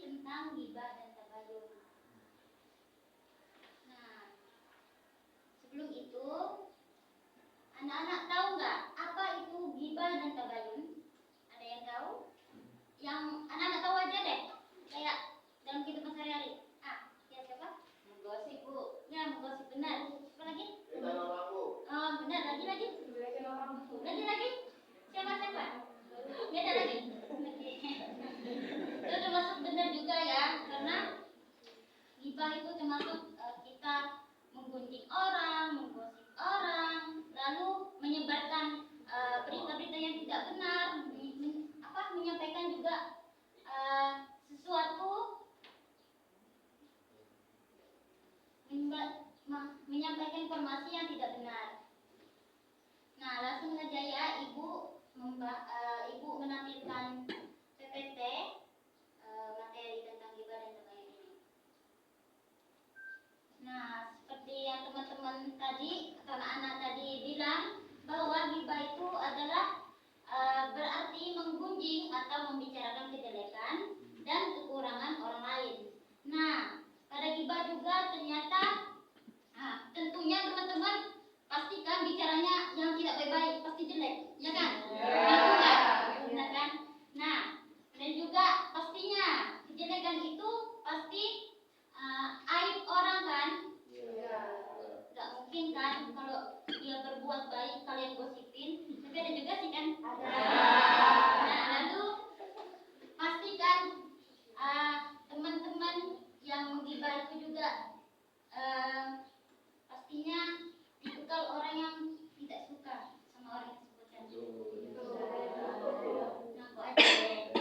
tentang ghibah dan tabayun. Nah, sebelum itu, anak-anak tahu nggak apa itu ghibah dan tabayun? Ada yang tahu? Yang anak-anak tahu aja deh, kayak dalam kehidupan sehari-hari. Ya siapa? Menggosip, Bu. Ya, menggosip, benar. Apa lagi? Oh, benar. Lagi. Siapa? Beda lagi. Itu termasuk benar juga ya, karena ghibah itu termasuk kita menggunjing orang, menggosip orang, lalu menyebarkan berita-berita yang tidak benar, menyampaikan juga sesuatu, menyampaikan informasi yang tidak benar. Nah, langsung saja ya, Ibu menampilkan PPT materi tentang ghibah dan tabayun ini. Nah, seperti yang teman-teman tadi atau anak-anak tadi bilang, bahwa ghibah itu adalah berarti menggunjing atau membicarakan kejelekan dan kekurangan orang lain. Nah, pada ghibah juga ternyata tentunya teman-teman pastikan bicaranya yang tidak baik-baik, pasti jelek, ya kan? Benar kan? Nah, dan juga pastinya kejelekan itu pasti aib orang kan? Gak mungkin kan kalau dia berbuat baik kalian gosipin, tapi ada juga sih kan? Nah, lalu pastikan teman-teman yang menggibah itu juga pastinya tipikal orang yang tidak suka sama orang yang disebutkan. Ngaku aja deh.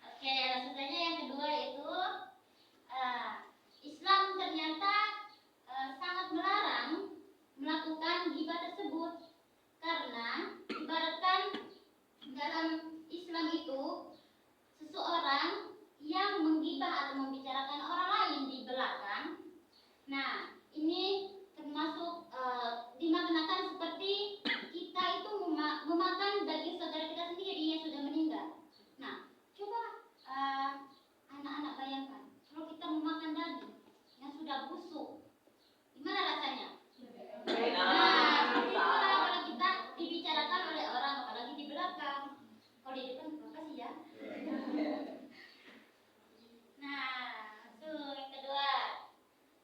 Oke, langsung saja yang kedua itu Islam ternyata sangat melarang melakukan ghibah tersebut, karena ibaratkan dalam Islam itu seseorang yang menggibah atau membicarakan orang lain di belakang. Nah, ini termasuk dimaknakan seperti kita itu memakan daging saudara kita sendiri yang sudah meninggal. Nah, coba anak-anak bayangkan kalau kita memakan daging yang sudah busuk, gimana rasanya? Nah, seperti itulah kalau kita dibicarakan oleh orang, apalagi di belakang. Kalau di depan apa sih ya? Nah, itu yang kedua.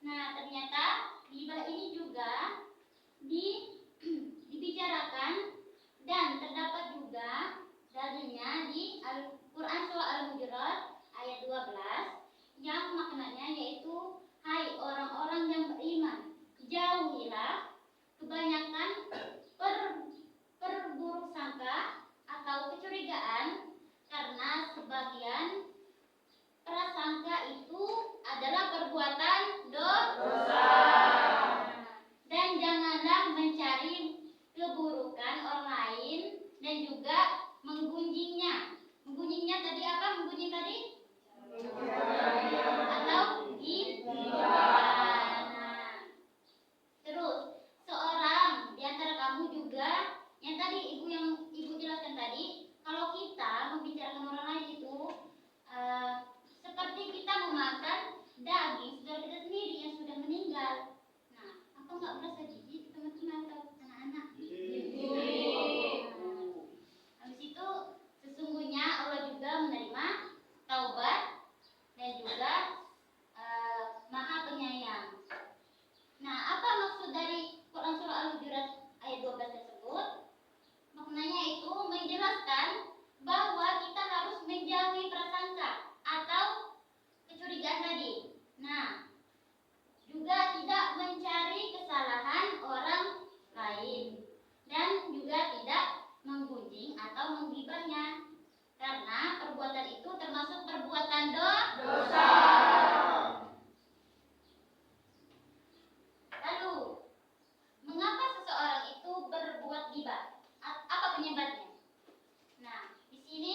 Nah, ternyata ghibah ini juga dibicarakan dan terdapat juga dalilnya di Al-Quran surah Al-Hujurat ayat 12 yang maknanya yaitu, hai orang-orang yang beriman, jauhilah kebanyakan perburuk sangka atau kecurigaan, karena sebagian prasangka itu adalah perbuatan dosa. Dan janganlah mencari keburukan orang lain dan juga menggunjingnya. Menggunjingnya tadi apa? Menggunjing tadi? Atau ghibah. Terus seorang di antara kamu juga yang tadi ibu jelaskan tadi, kalau kita membicarakan orang lain itu seperti kita memakan daging saudara kita sendiri yang sudah meninggal. Nah, apa nggak merasa jijik teman-teman atau anak-anak? Habis itu sesungguhnya Allah juga menerima taubat dan juga Maha Penyayang. Nah, apa maksud dari Quran surah Al-Hujurat ayat 12 tersebut? Maknanya itu menjelaskan bahwa kita harus menjauhi prasangka atau kecurigaan tadi. Nah, juga tidak mencari kesalahan orang lain dan juga tidak menggunjing atau menggibahnya, karena perbuatan itu termasuk perbuatan dosa. Lalu, mengapa seseorang itu berbuat ghibah? Apa penyebabnya? Nah, di sini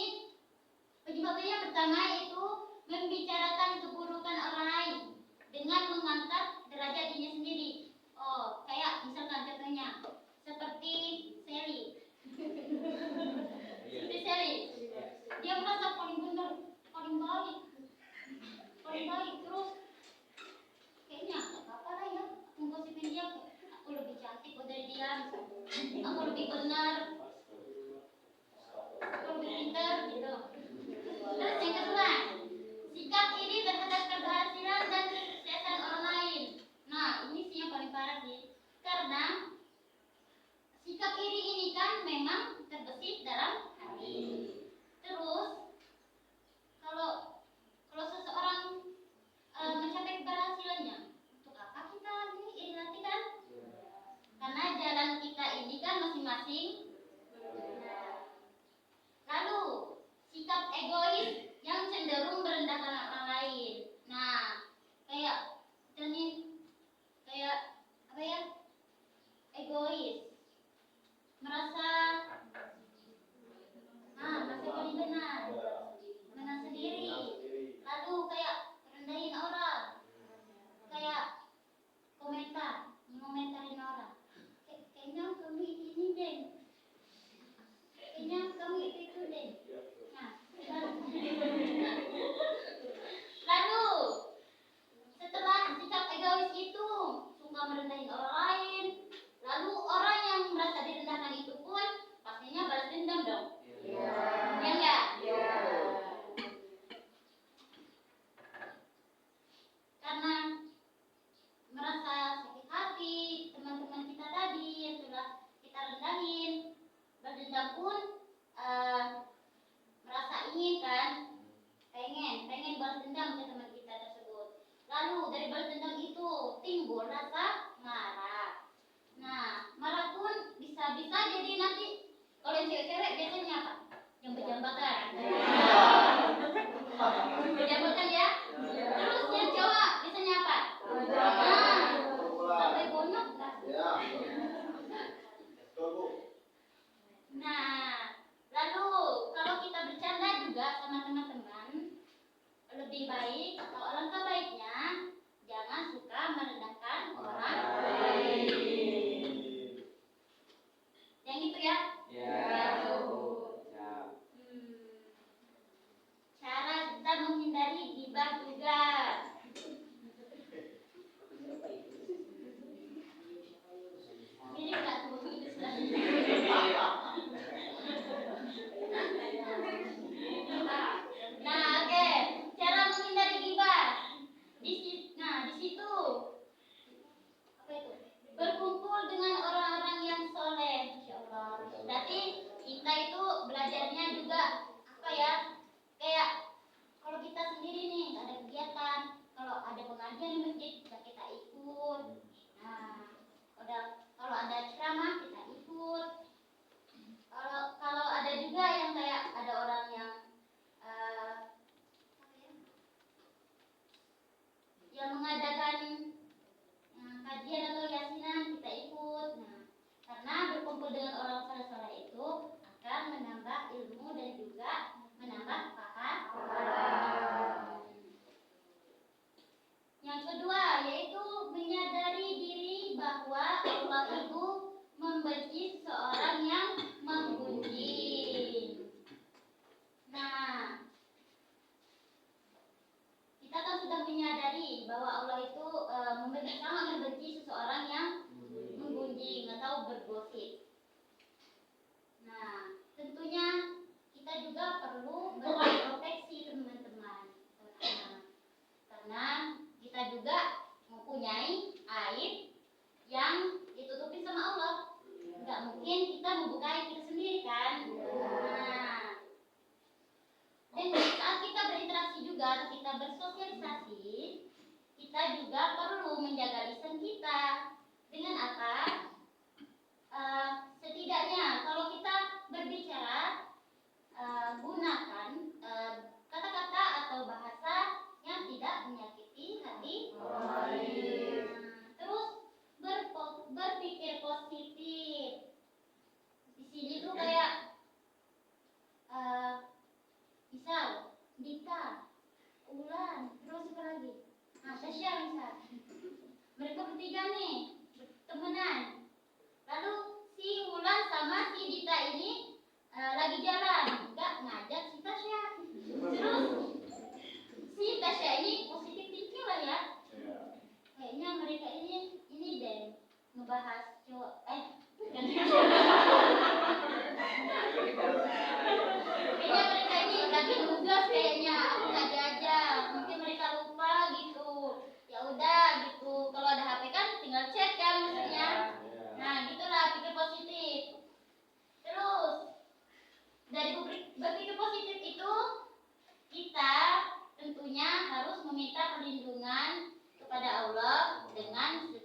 penyebabnya yang pertama yaitu membicarakan keburukan orang lain dengan mengangkat derajat dirinya sendiri. Oh, kayak misalkan contohnya seperti Sally. Seperti Sally. Dia merasa paling benar, paling baik, ada orang yang eh, yang mengadakan kajian atau yasinan, kita ikut. Nah, karena berkumpul dengan orang soleh-soleh itu akan menambah ilmu dan juga menambah paham. Yang kedua yaitu menyadari diri bahwa Allah itu membenci seorang yang menggunjing. Nah, kita kan sudah menyadari bahwa Allah itu sangat membenci seseorang yang menggunjing atau bergosip. Nah, tentunya kita juga perlu berproteksi teman-teman, karena kita juga mempunyai aib yang ditutupi sama Allah. Nggak mungkin kita membuka aib kita sendiri kan. Nah, dan saat kita berinteraksi juga atau kita bersosialisasi, kita juga perlu menjaga lisan kita. Dengan apa? Setidaknya kalau kita berbicara, gunakan kata-kata atau bahasa yang tidak menyakiti hati orang lain. Terus berpikir positif. Di sini tuh kayak misal Dita, Ulan, terus apa lagi? Tasya misal. Mereka bertiga nih temenan. Lalu si Ulan sama si Dita ini lagi jalan, enggak ngajak si Tasya. Terus si Tasya ini positif thinking lah ya. Kayaknya mereka ini deh ngebahas cowok. Kayaknya mereka ini lagi nugas kayaknya, aku nggak diajak. Mungkin mereka lupa gitu. Ya udah gitu. Kalau ada HP kan tinggal chat kan maksudnya. Nah gitulah, pikir positif. Terus dari berpikir positif itu kita tentunya harus meminta perlindungan kepada Allah dengan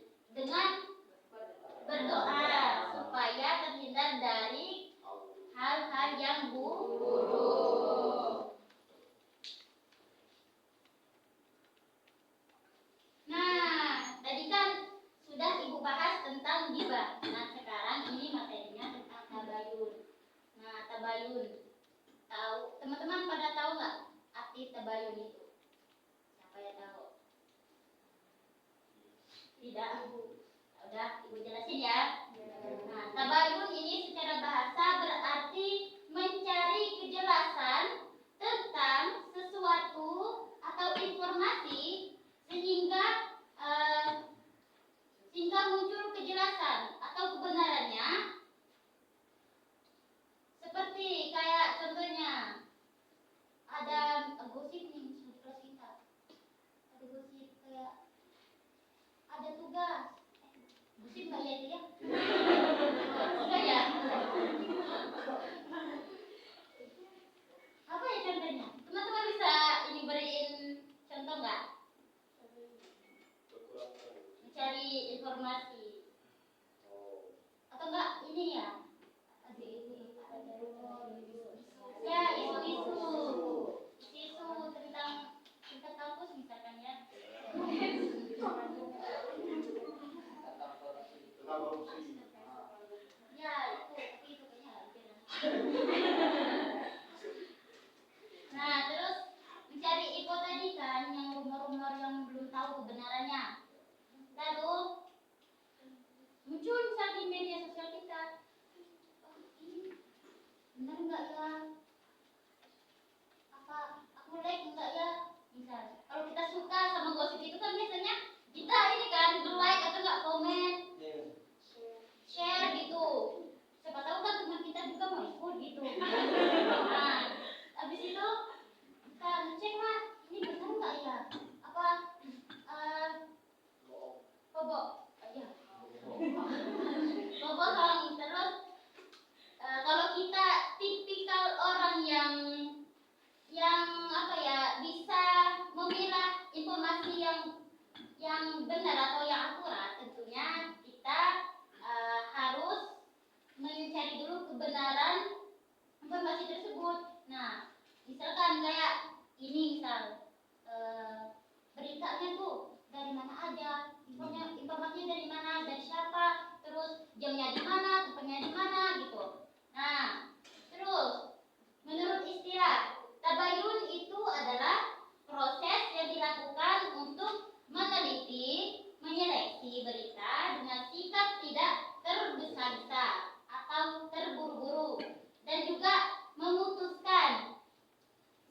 berdoa supaya terhindar dari hal-hal yang buruk. Nah, tadi kan sudah Ibu bahas tentang ghibah. Nah, sekarang ini materinya tentang tabayun. Nah, tabayun. Tahu? Teman-teman pada tahu nggak arti tabayun itu? Siapa yang tahu? Tidak, Ibu. Udah, Ibu jelasin ya. Nah, tabayun ini secara bahasa berarti mencari kejelasan tentang sesuatu atau informasi sehingga muncul kejelasan atau kebenarannya. Seperti kayak contohnya ada gosip nih di kelas kita. Ada gosip kayak ada tugas. Gosip nggak ya itu ya? Enggak ya? kayak ini misal beritanya tuh dari mana aja, informasinya dari mana, dari siapa, terus jamnya di mana, tempatnya di mana gitu. Nah, terus menurut istilah tabayun itu adalah proses yang dilakukan untuk meneliti, menyeleksi berita dengan sikap tidak tergesa-gesa atau terburu-buru dan juga memutuskan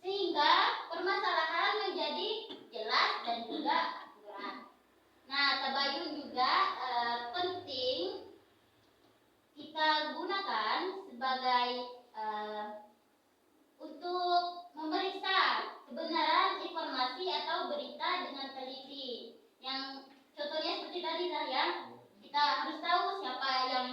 sehingga permasalahan menjadi jelas dan juga akurat. Nah, tabayun juga penting kita gunakan sebagai untuk memeriksa kebenaran informasi atau berita dengan teliti. Yang contohnya seperti tadi lah ya, kita harus tahu siapa yang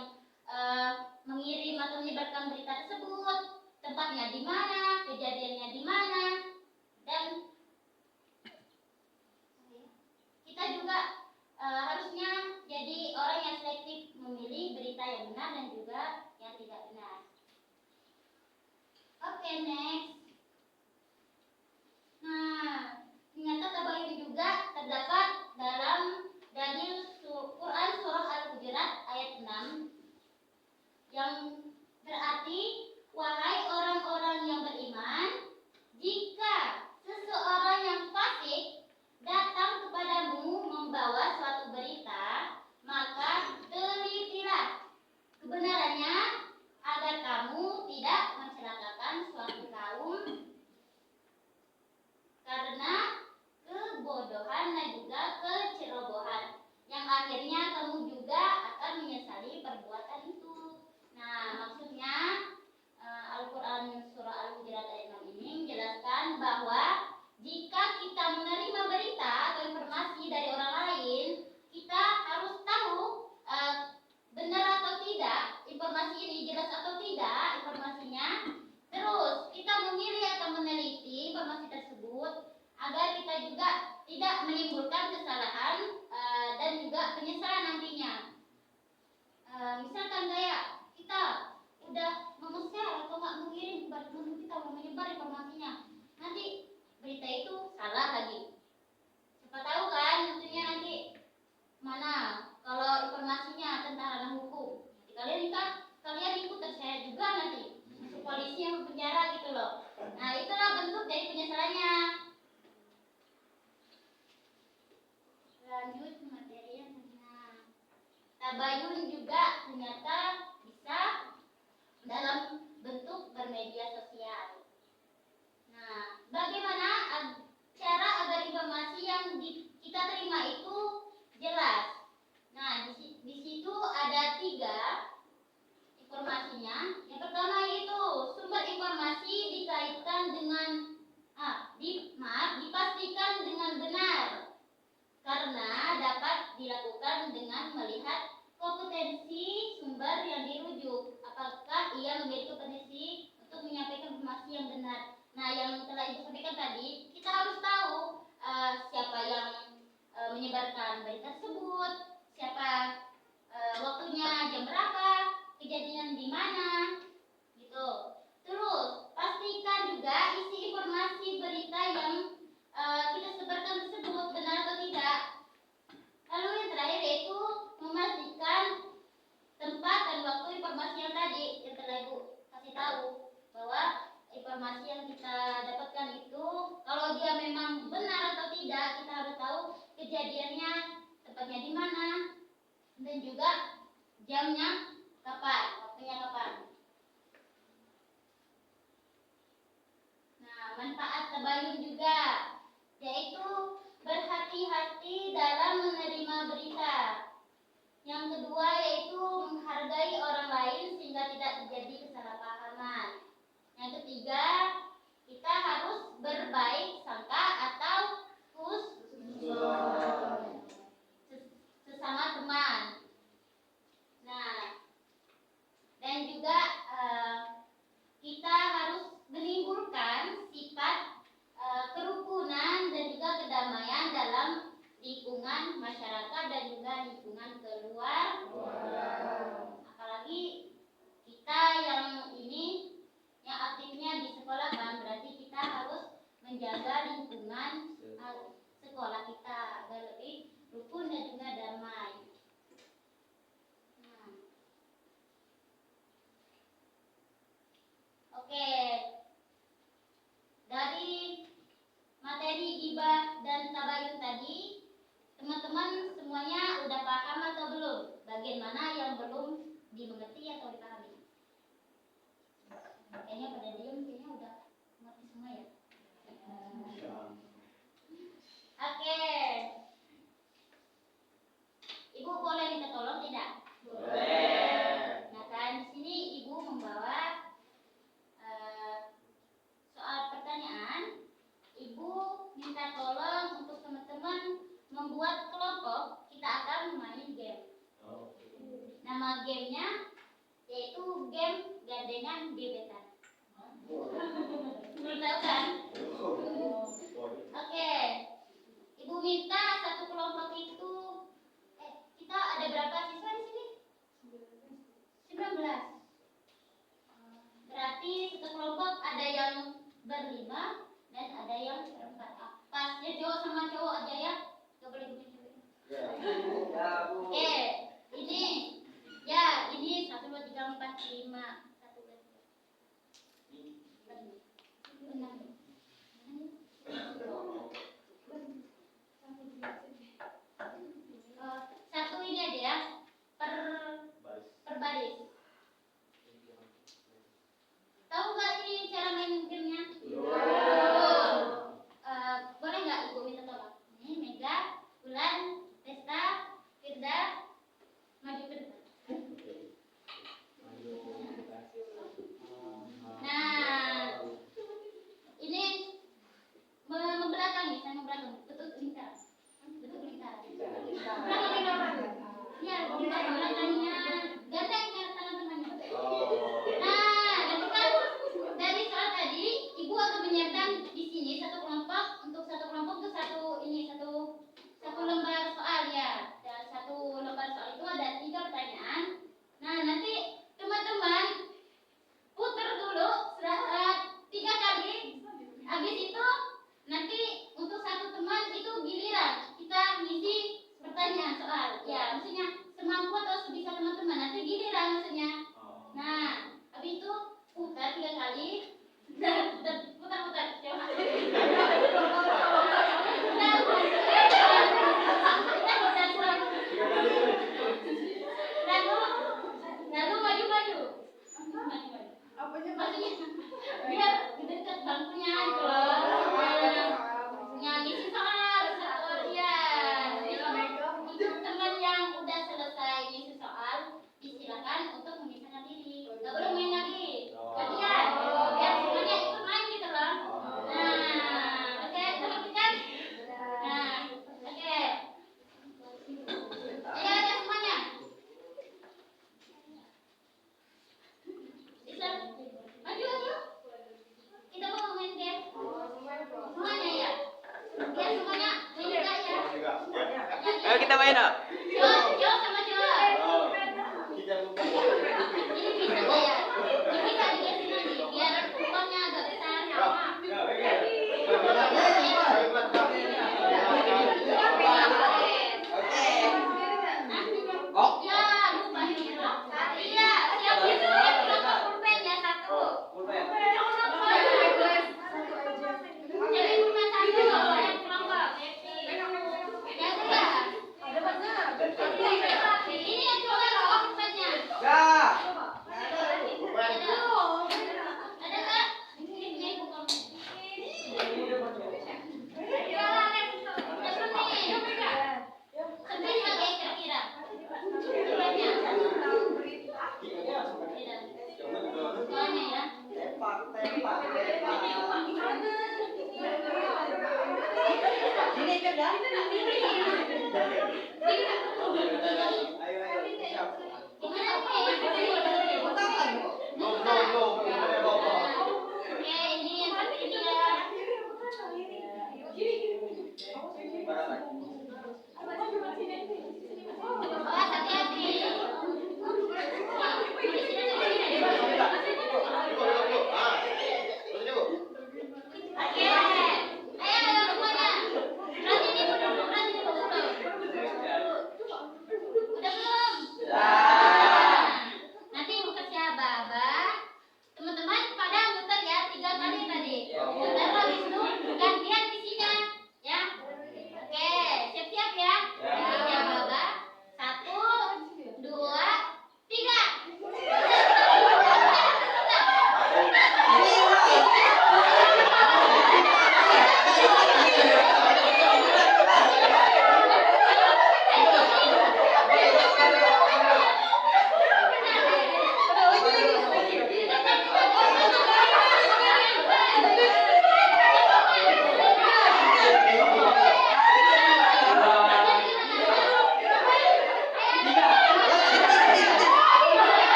mengirim atau menyebarkan berita tersebut, tempatnya di mana, kejadiannya di mana, dan kita juga harusnya jadi orang yang selektif memilih berita yang benar dan juga yang tidak benar. Oke, next. Nah, ternyata tabayun juga terdapat dalam dalil Quran surah Al-Hujurat ayat 6 yang berarti, wahai orang-orang yang beriman, jika seseorang yang fasik datang kepadamu membawa suatu berita, maka telitilah kebenarannya agar kamu tidak mencelakakan suatu kaum karena kebodohan dan juga kecerobohan yang akhirnya kamu juga akan menyesali perbuatan itu. Nah, maksudnya Al-Quran surah Al-Hujurat ayat 6 ini menjelaskan bahwa jika kita menerima berita atau informasi dari orang lain, kita harus tahu benar atau tidak informasi ini, jelas atau tidak informasinya. Terus kita memilih atau meneliti informasi tersebut agar kita juga tidak menimbulkan kesalahan dan juga penyesalan nantinya. Misalkan kayak kita udah nge-share atau nggak mengirim kepada teman kita, mau menyebar informasinya, nanti berita itu salah lagi. Siapa tahu kan tentunya nanti mana kalau informasinya tentang ranah hukum, nanti kalian ikut terseret juga nanti masuk polisi yang penjara gitu loh. Nah, itulah bentuk dari penyesalannya. Lanjut materi yang tabayun juga ternyata bisa dalam bentuk bermedia sosial. Nah, bagaimana cara agar informasi yang kita terima itu jelas? Nah, di situ ada 3 informasinya. Yang pertama yaitu sumber informasi dikaitkan dengan dipastikan dengan benar karena dapat dilakukan dengan melihat kompetensi sumber yang dirujuk. Apakah ia memiliki kompetensi untuk menyampaikan informasi yang benar? Nah, yang telah Ibu sampaikan tadi, kita harus tahu siapa yang menyebarkan berita tersebut, siapa waktunya, jam berapa, kejadian di mana, gitu. Terus pastikan juga isi informasi berita yang kita sebarkan tersebut benar atau tidak. Lalu yang terakhir yaitu memastikan tempat dan waktu informasi yang tadi yang telah Ibu kasih tahu, bahwa informasi yang kita dapatkan itu kalau dia memang benar atau tidak, kita harus tahu kejadiannya, tempatnya di mana, dan juga jamnya kapan, waktunya kapan. Nah, manfaat tabayun juga yaitu berhati-hati dalam menerima berita. Yang kedua yaitu menghargai orang lain sehingga tidak terjadi kesalahpahaman. Yang ketiga, kita harus berbaik sangka atau sesama teman. Nah, dan juga kita harus menimbulkan sifat kerukunan dan juga kedamaian dalam lingkungan masyarakat dan juga lingkungan keluarga. Apalagi kita yang teman-teman semuanya udah paham atau belum? Bagian mana yang belum dimengerti atau dipahami? Kayaknya pada diem, kayaknya udah ngerti semua ya. Oke. Ibu boleh minta tolong tidak? Boleh. Nah kan di sini ibu membawa soal pertanyaan. Ibu minta tolong untuk teman-teman membuat kelompok. Kita akan main game. Nama gamenya yaitu game gandengan gebetan. Belum tahu kan? Oke. Ibu minta satu kelompok itu kita ada berapa siswa di sini? 19. Berarti satu kelompok ada yang berlima dan ada yang berempat. Pas ya cowok sama cowok aja ya. Gak boleh cewek. Oke, ini ya ini 1, 2, 3, 4, 5. 1, 2, 3, 4, 5. Satu ini aja ya, per baris. Tahu nggak ini cara main gamenya? Boleh nggak ibu minta tolong? Ini Mega, Bulan, Testa, Firda, maju ke depan. Nah, ini membelakangi, saya membelakangi, betul lingkar. Ya, belakangnya gandengnya teman-temannya. Nah, nanti kan dari soal tadi ibu akan menyiapkan di sini satu kelompok. Untuk satu kelompok itu satu lembar soal ya. Dan satu lembar soal itu ada 3 pertanyaan. Nah, nanti teman-teman putar dulu 3 kali. Habis itu nanti untuk satu teman itu giliran kita ngisi pertanyaan soal. Ya, maksudnya semampu atau sebisa teman-teman. Nanti giliran maksudnya. Nah, habis itu putar 3 kali. Dan putar-putar. Lalu maju-maju. Maksudnya biar dekat bangkunya gitu loh. Ngisi soal ya. Untuk teman yang udah selesai ngisi soal, disilakan untuk memisahkan diri. Gak boleh main lagi. Gantian. Biar semuanya ikut main gitu loh. Nah, oke, perhatikan. Nah, oke. Ayo ada semuanya. Bisa maju. Kita mau main game. Semuanya ya. Biar semuanya juga ya. Ayo kita main, Nak. Cowok sama cowok. Ini bisa nggak ya? Ini bisa digeser lagi biar uangnya agak besar. Ya, lupa. Iya, siap itu kelompok pulpen ya 1. Jadi pulpen 1 yang kelompok. Ya sudah. Ini yang coba loh pulpennya. Ya. Ada nggak? Ini bukan. Sedih nggak guys kira-kira? Pulpennya. Soalnya ya. Ini kan dah. Gimana nih? Oke, ini yang ketiga. Awas hati-hati. Oke, ayo semuanya. Berarti dulu. Udah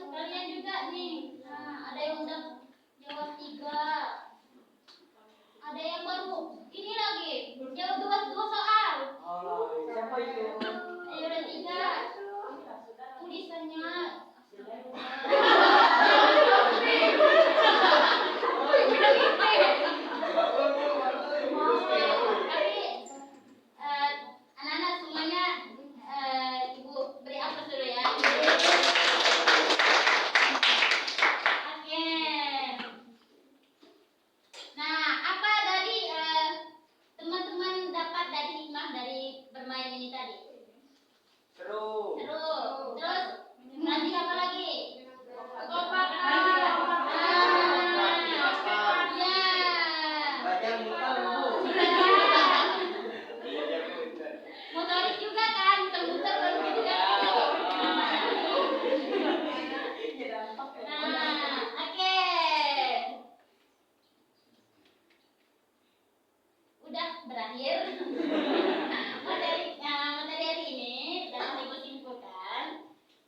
kalian juga nih. Nah, ada yang udah jawab 3. Ada yang baru ini lagi jawab 2 soal. Siapa itu? Ayo udah 3. Tulisannya tapi anak-anak semuanya ibu beri aplaus dulu ya. Oke. Nah, apa dari teman-teman dapat dari hikmah dari bermain ini tadi? Seru. Seru. Terus nanti apa lagi? Kompak. Belajar muka dulu. Motorik juga kan, muter-muter baru gitu kan. Nah, oke. Udah berakhir materi hari ini. Dapat ibu simpulkan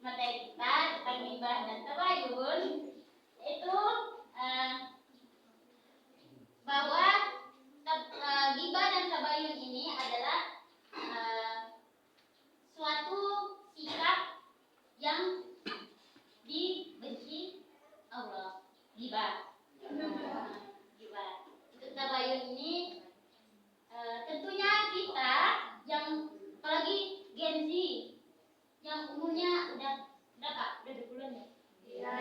materi kita tentang gibah dan tabayun itu bahwa gibah dan tabayun ini adalah suatu sikap yang dibenci Allah. Gibah. Gibah. Itu tabayun ini tentunya kita yang apalagi Gen Z yang umurnya udah berapa? Udah 20-an ya? Iya.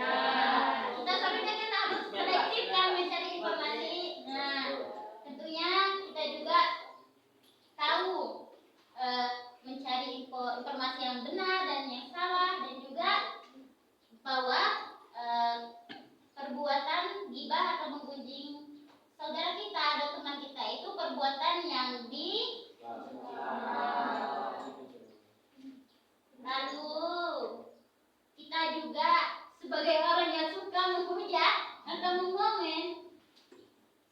Kita seharusnya kan harus selektif kan mencari informasi. Nah, tentunya kita juga tahu mencari informasi yang benar dan yang salah, dan juga bahwa perbuatan gibah atau menggunjing saudara kita atau teman kita itu perbuatan yang lalu kita juga sebagai orang yang suka menghujat atau mengomen,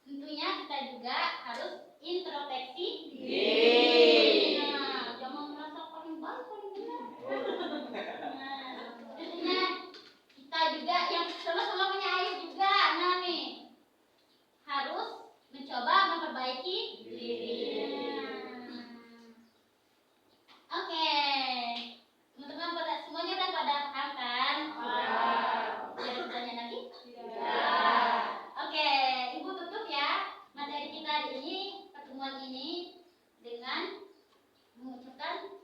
tentunya kita juga harus introspeksi diri. Nah, jangan merasa paling baik paling benar. Nah, tentunya kita juga yang sama-sama punya aib juga, nah nih harus mencoba memperbaiki diri. Oke, teman-teman semuanya udah pada paham kan? Ada pertanyaan lagi? Oke, ibu tutup ya materi kita hari ini, pertemuan ini dengan mengucapkan